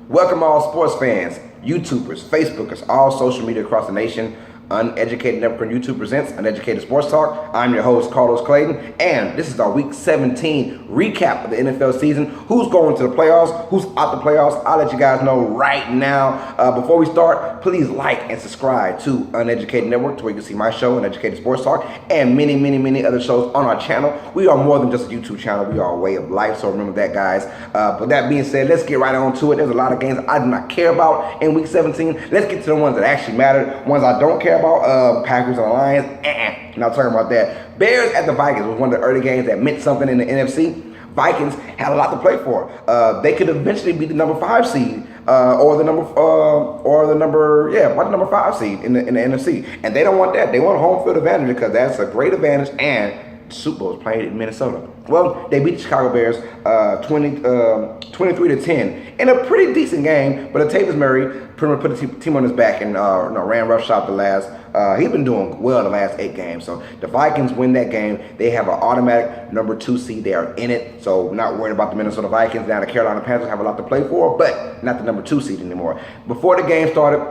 Welcome all sports fans, YouTubers, Facebookers, all social media across the nation. Uneducated Network on YouTube presents Uneducated Sports Talk. I'm your host, Carlos Clayton, and this is our Week 17 recap of the NFL season. Who's going to the playoffs? Who's out the playoffs? I'll let you guys know right now. Before we start, please like and subscribe to Uneducated Network, to where you can see my show, Uneducated Sports Talk, and many other shows on our channel. We are more than just a YouTube channel. We are a way of life, so remember that, guys. But that being said, let's get right on to it. There's a lot of games I do not care about in Week 17. Let's get to the ones that actually matter. Ones I don't care about, Packers and the Lions, not talking about that. Bears at the Vikings was one of the early games that meant something in the NFC. Vikings had a lot to play for. They could eventually be the number 5 seed, or the number 5 seed in the NFC. And they don't want that. They want home field advantage because that's a great advantage, and the Super Bowl is played in Minnesota. Well, they beat the Chicago Bears 23-10 in a pretty decent game, but Latavius Murray pretty much put the team on his back and ran roughshod the last. He's been doing well the last 8 games. So the Vikings win that game. They have an automatic number 2 seed. They are in it. So we're not worried about the Minnesota Vikings. Now the Carolina Panthers have a lot to play for, but not the number 2 seed anymore. Before the game started,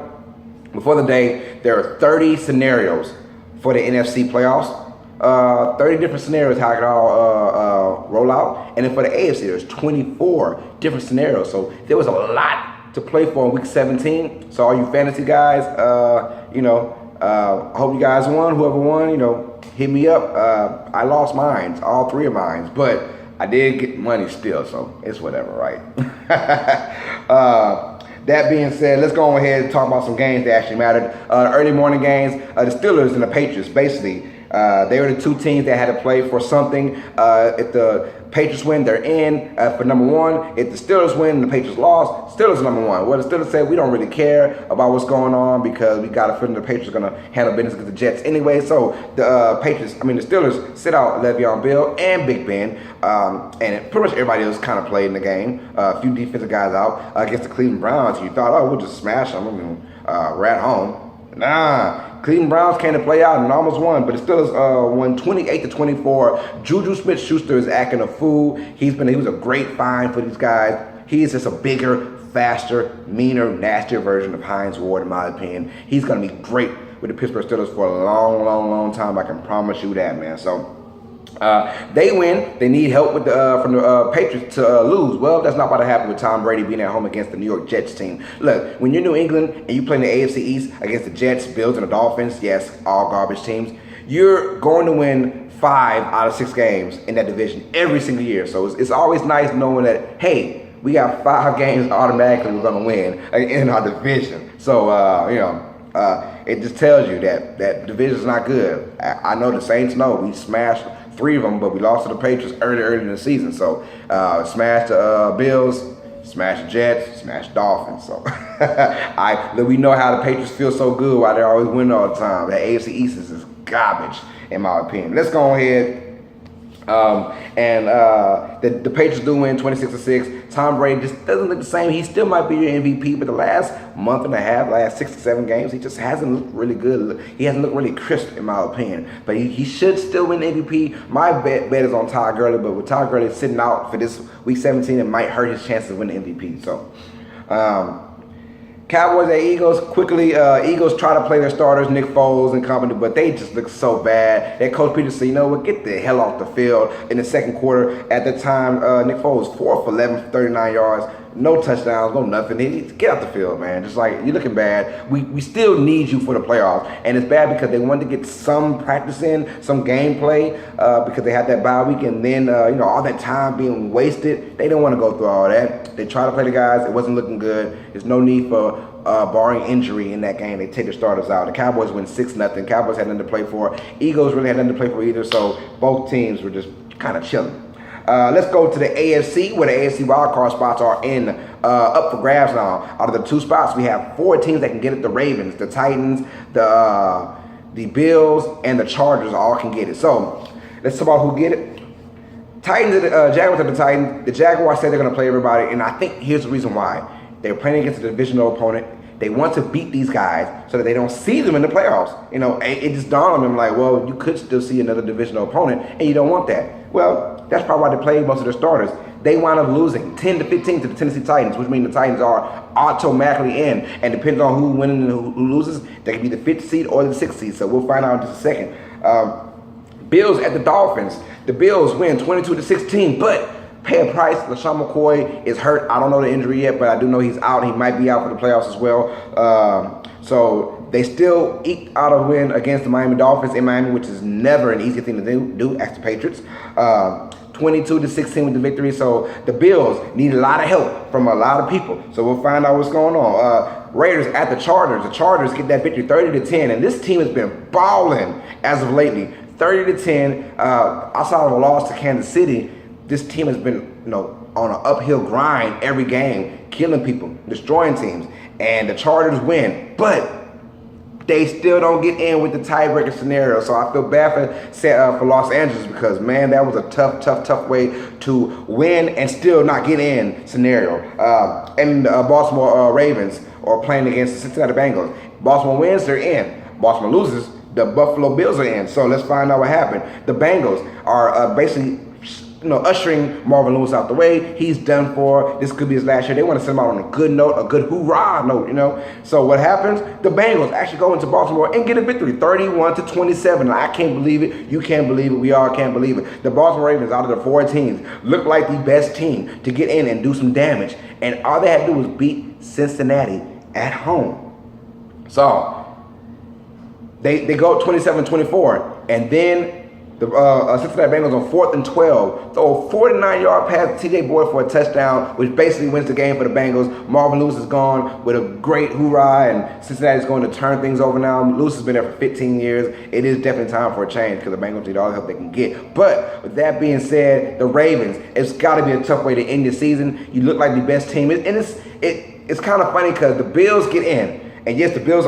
before the day, there are 30 scenarios for the NFC playoffs. 30 different scenarios how it could all roll out. And then for the AFC, there's 24 different scenarios. So there was a lot to play for in Week 17. So all you fantasy guys, I hope you guys won. Whoever won, hit me up. I lost mine, all 3 of mine, but I did get money still, so it's whatever, right? That being said, let's go ahead and talk about some games that actually mattered. Early morning games, the Steelers and the Patriots, basically, they were the 2 teams that had to play for something. If the Patriots win, they're in for number 1. If the Steelers win and the Patriots lost, Steelers are number 1. Well, the Steelers said we don't really care about what's going on because we got a feeling the Patriots are going to handle business against the Jets anyway. So the Steelers sit out Le'Veon Bell and Big Ben, and pretty much everybody else kind of played in the game. A few defensive guys out against the Cleveland Browns. You thought, oh, we'll just smash them. We're at home. Nah, Cleveland Browns came to play out and almost won, but the Steelers won 28-24. Juju Smith-Schuster is acting a fool. He was a great find for these guys. He is just a bigger, faster, meaner, nastier version of Hines Ward, in my opinion. He's going to be great with the Pittsburgh Steelers for a long time. I can promise you that, man. So they win. They need help with from the Patriots to lose. Well, that's not about to happen with Tom Brady being at home against the New York Jets team. Look, when you're New England and you play in the AFC East against the Jets, Bills, and the Dolphins, yes, all garbage teams, you're going to win 5 out of 6 games in that division every single year. So it's always nice knowing that, hey, we got 5 games automatically we're going to win in our division. So, it just tells you that division's not good. I know the Saints know. We smashed 3 of them, but we lost to the Patriots early in the season. So smashed the Bills, smashed the Jets, smashed Dolphins. So we know how the Patriots feel so good while they're always winning all the time. The AFC East is just garbage, in my opinion. Let's go ahead. The Patriots do win 26-6. Tom Brady just doesn't look the same. He still might be your MVP, but the last month and a half, last 6 to 7 games, he just hasn't looked really good. He hasn't looked really crisp, in my opinion. But he should still win the MVP. My bet is on Todd Gurley, but with Todd Gurley sitting out for this Week 17, it might hurt his chances of winning the MVP. So, Cowboys and Eagles, quickly, Eagles try to play their starters, Nick Foles and company, but they just look so bad. That Coach Peters said, you know what, get the hell off the field in the second quarter. At the time, Nick Foles, 4 for 11 for 39 yards, no touchdowns, no nothing. Get off the field, man. Just like, you're looking bad. We still need you for the playoffs. And it's bad because they wanted to get some practice in, some gameplay, because they had that bye week, and then, all that time being wasted. They didn't want to go through all that. They tried to play the guys. It wasn't looking good. There's no need for barring injury in that game. They take their starters out. The Cowboys win 6-0. Cowboys had nothing to play for. Eagles really had nothing to play for either, so both teams were just kind of chilling. Let's go to the AFC, where the AFC wildcard spots are up for grabs now. Out of the 2 spots, we have 4 teams that can get it. The Ravens, the Titans, the Bills, and the Chargers all can get it. So let's talk about who get it. Titans, Jaguars are the Titans. The Jaguars say they're going to play everybody, and I think here's the reason why. They're playing against a divisional opponent. They want to beat these guys so that they don't see them in the playoffs. It just dawned on them like, well, you could still see another divisional opponent, and you don't want that. Well, that's probably why they played most of their starters. They wound up losing 10-15 to the Tennessee Titans, which means the Titans are automatically in. And depending on who wins and who loses, they can be the 5th seed or the 6th seed. So we'll find out in just a second. Bills at the Dolphins. The Bills win 22-16, but pay a price. LaShawn McCoy is hurt. I don't know the injury yet, but I do know he's out. He might be out for the playoffs as well. So they still eked out a win against the Miami Dolphins in Miami, which is never an easy thing to do. Ask the Patriots. 22-16 with the victory. So the Bills need a lot of help from a lot of people. So we'll find out what's going on. Raiders at the Chargers. The Chargers get that victory 30-10, and this team has been balling as of lately. 30-10. Outside of a loss to Kansas City, this team has been, on an uphill grind every game, killing people, destroying teams, and the Chargers win. But they still don't get in with the tiebreaker scenario. So I feel bad for Los Angeles because, man, that was a tough way to win and still not get in scenario. And Baltimore Ravens are playing against the Cincinnati Bengals. Baltimore wins, they're in. Baltimore loses, the Buffalo Bills are in. So let's find out what happened. The Bengals are basically ushering Marvin Lewis out the way. He's done for. This could be his last year. They want to send him out on a good note, a good hoorah note, So what happens? The Bengals actually go into Baltimore and get a victory, 31-27. I can't believe it. You can't believe it. We all can't believe it. The Baltimore Ravens, out of the 4 teams, look like the best team to get in and do some damage. And all they had to do was beat Cincinnati at home. So they go 27-24, and then the Cincinnati Bengals on 4th and 12 throw a 49-yard pass to TJ Boyd for a touchdown, which basically wins the game for the Bengals. Marvin Lewis is gone with a great hoorah, and Cincinnati is going to turn things over now. Lewis has been there for 15 years. It is definitely time for a change because the Bengals need all the help they can get. But with that being said, the Ravens, it's got to be a tough way to end the season. You look like the best team, and it's kind of funny because the Bills get in. And yes, the Bills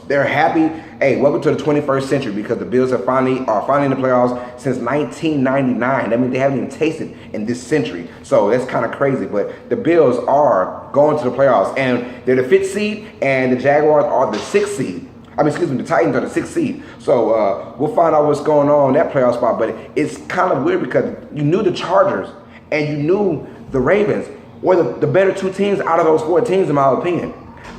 they're happy. Hey, welcome to the 21st century because the Bills are finally in the playoffs since 1999. That means they haven't even tasted in this century. So that's kind of crazy. But the Bills are going to the playoffs, and they're the 5th seed, and the Jaguars are the 6th seed. The Titans are the 6th seed. So we'll find out what's going on in that playoff spot. But it's kind of weird because you knew the Chargers and you knew the Ravens were the better 2 teams out of those 4 teams, in my opinion.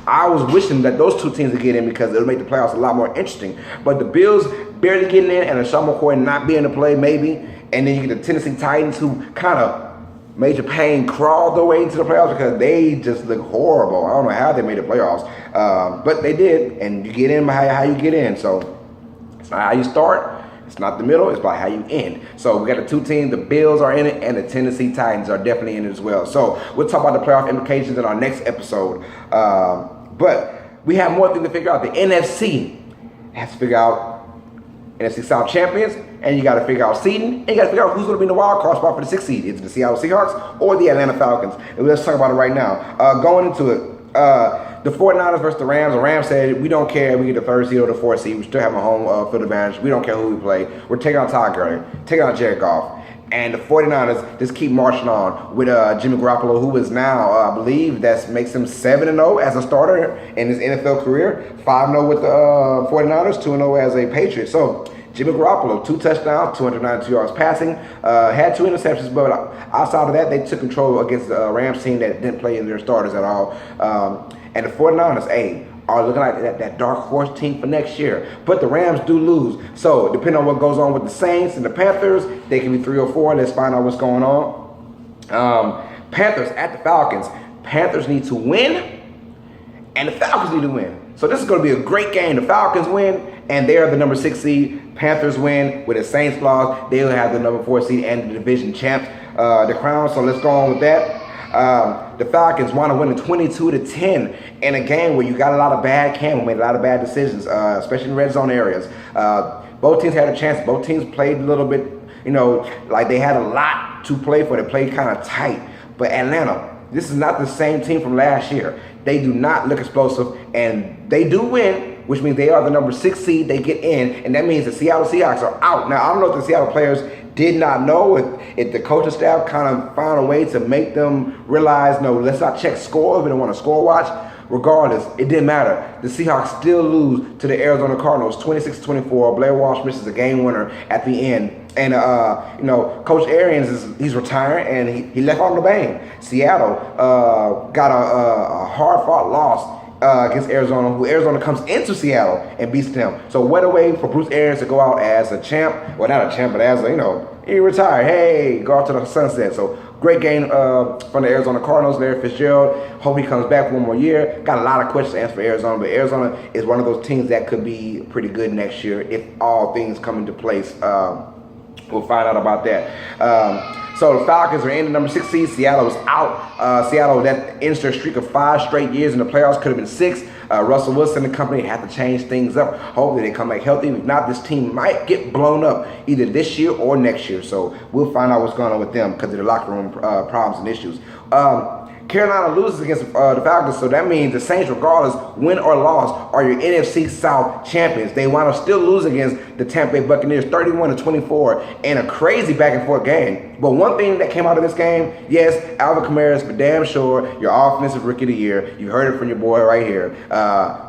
I was wishing that those 2 teams would get in because it would make the playoffs a lot more interesting. But the Bills barely getting in and LaShawn McCoy not being in the play maybe. And then you get the Tennessee Titans who kind of Major Pain crawled their way into the playoffs because they just look horrible. I don't know how they made the playoffs. But they did. And you get in by how you get in. So it's not how you start. It's not the middle, it's about how you end. So we got the 2 teams, the Bills are in it, and the Tennessee Titans are definitely in it as well. So we'll talk about the playoff implications in our next episode. But we have more things to figure out. The NFC has to figure out NFC South champions, and you got to figure out seeding, and you got to figure out who's going to be in the wild card spot for the 6th seed. Is it the Seattle Seahawks or the Atlanta Falcons? And let's talk about it right now. Going into it, the 49ers versus the Rams. The Rams said, we don't care if we get the 3rd seed or the 4th seed. We still have a home field advantage. We don't care who we play. We're taking on Todd Gurley, taking on Jared Goff. And the 49ers just keep marching on with Jimmy Garoppolo, who is now, I believe, that makes him 7-0 as a starter in his NFL career. 5-0 with the 49ers, 2-0 as a Patriot. So Jimmy Garoppolo, 2 touchdowns, 292 yards passing, had 2 interceptions, but outside of that, they took control against the Rams team that didn't play in their starters at all. And the 49ers, are looking like that dark horse team for next year. But the Rams do lose. So depending on what goes on with the Saints and the Panthers, they can be 3 or 4. Let's find out what's going on. Panthers at the Falcons. Panthers need to win, and the Falcons need to win. So this is going to be a great game. The Falcons win, and they are the number 6 seed. Panthers win with a Saints loss. They will have the number 4 seed and the division champs, the crown. So let's go on with that. The Falcons want to win 22-10 in a game where you got a lot of bad Campbell made a lot of bad decisions, especially in red zone areas. Both teams had a chance. Both teams played a little bit, like they had a lot to play for. They played kind of tight. But Atlanta, this is not the same team from last year. They do not look explosive, and they do win, which means they are the number 6 seed. They get in, and that means the Seattle Seahawks are out. Now, I don't know if the Seattle players did not know if the coaching staff kind of found a way to make them realize, no, let's not check scores. We don't want to score watch. Regardless, it didn't matter. The Seahawks still lose to the Arizona Cardinals, 26-24. Blair Walsh misses a game winner at the end. And, Coach Arians, he's retiring, and he left on the bang. Seattle got a hard-fought loss against Arizona, who Arizona comes into Seattle and beats them. So what a way for Bruce Arians to go out as a champ. Well, not a champ, but as he retired. Hey, go out to the sunset. So great game from the Arizona Cardinals. Larry Fitzgerald, hope he comes back one more year. Got a lot of questions to answer for Arizona, but Arizona is one of those teams that could be pretty good next year if all things come into place. We'll find out about that. So the Falcons are in the number 6 seed. Seattle was out. Seattle, that ends their streak of 5 straight years in the playoffs, could have been 6. Russell Wilson and company have to change things up. Hopefully they come back healthy. If not, this team might get blown up either this year or next year. So we'll find out what's going on with them because of their locker room problems and issues. Carolina loses against the Falcons, so that means the Saints, regardless, win or loss, are your NFC South champions. They wind up still losing against the Tampa Bay Buccaneers, 31-24, in a crazy back-and-forth game. But one thing that came out of this game, yes, Alvin Kamara is for damn sure your offensive rookie of the year. You heard it from your boy right here.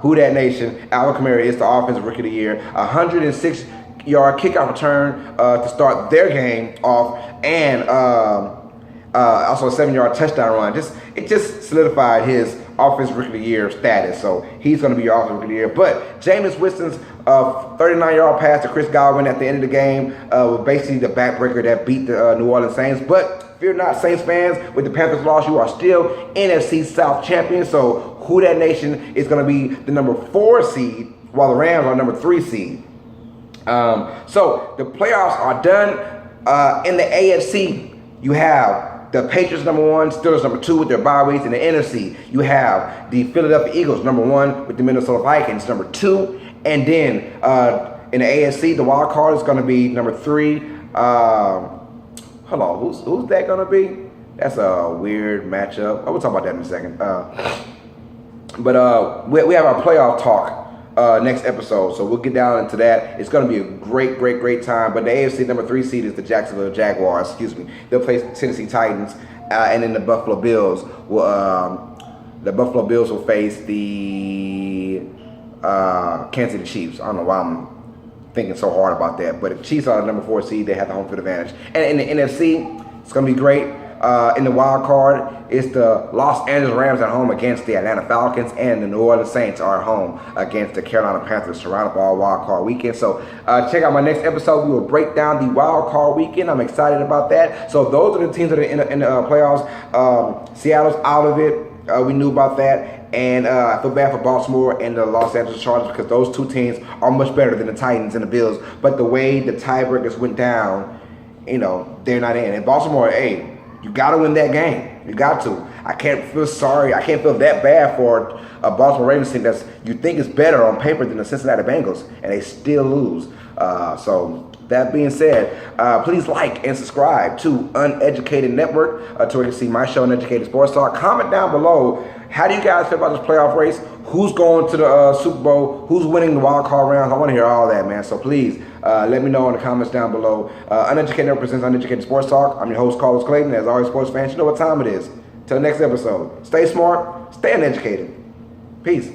Who Dat Nation? Alvin Kamara is the offensive rookie of the year. 106-yard kickoff return to start their game off, and also a 7-yard touchdown run. It just solidified his offensive rookie of the year status. So he's going to be your offensive rookie of the year. But Jameis Winston's 39-yard pass to Chris Godwin at the end of the game was basically the backbreaker that beat the New Orleans Saints. But fear not, Saints fans, with the Panthers loss, you are still NFC South champions. So Who Dat Nation is going to be the number 4 seed, while the Rams are number 3 seed. So the playoffs are done. In the AFC, you have the Patriots number 1, Steelers number 2 with their bye weeks. In the NFC, you have the Philadelphia Eagles number 1 with the Minnesota Vikings number 2. And then in the AFC, the wild card is going to be number 3. Hold on, who's that going to be? That's a weird matchup. We'll talk about that in a second. But we have our playoff talk next episode, so we'll get down into that. It's going to be a great time. But the AFC number 3 seed is the Jacksonville Jaguars. They'll play Tennessee Titans, and then the Buffalo Bills will face the Kansas City Chiefs. I don't know why I'm thinking so hard about that, but if Chiefs are the number 4 seed, they have the home field advantage. And in the NFC, it's going to be great. In the wild card, it's the Los Angeles Rams at home against the Atlanta Falcons, and the New Orleans Saints are at home against the Carolina Panthers, surrounded by all wild card weekend. So check out my next episode. We will break down the wild card weekend. I'm excited about that. So those are the teams that are in the playoffs. Seattle's out of it. We knew about that. And I feel bad for Baltimore and the Los Angeles Chargers because those two teams are much better than the Titans and the Bills. But the way the tiebreakers went down, they're not in. And Baltimore, hey, you got to win that game. You got to. I can't feel sorry. I can't feel that bad for a Baltimore Ravens team that you think is better on paper than the Cincinnati Bengals, and they still lose. So that being said, please like and subscribe to Uneducated Network to where you can see my show, Uneducated Sports Talk. Comment down below, how do you guys feel about this playoff race? Who's going to the Super Bowl? Who's winning the wild card rounds? I want to hear all that, man. So please let me know in the comments down below. Uneducated represents Uneducated Sports Talk. I'm your host, Carlos Clayton. As always, sports fans, you know what time it is. Till the next episode, stay smart, stay uneducated. Peace.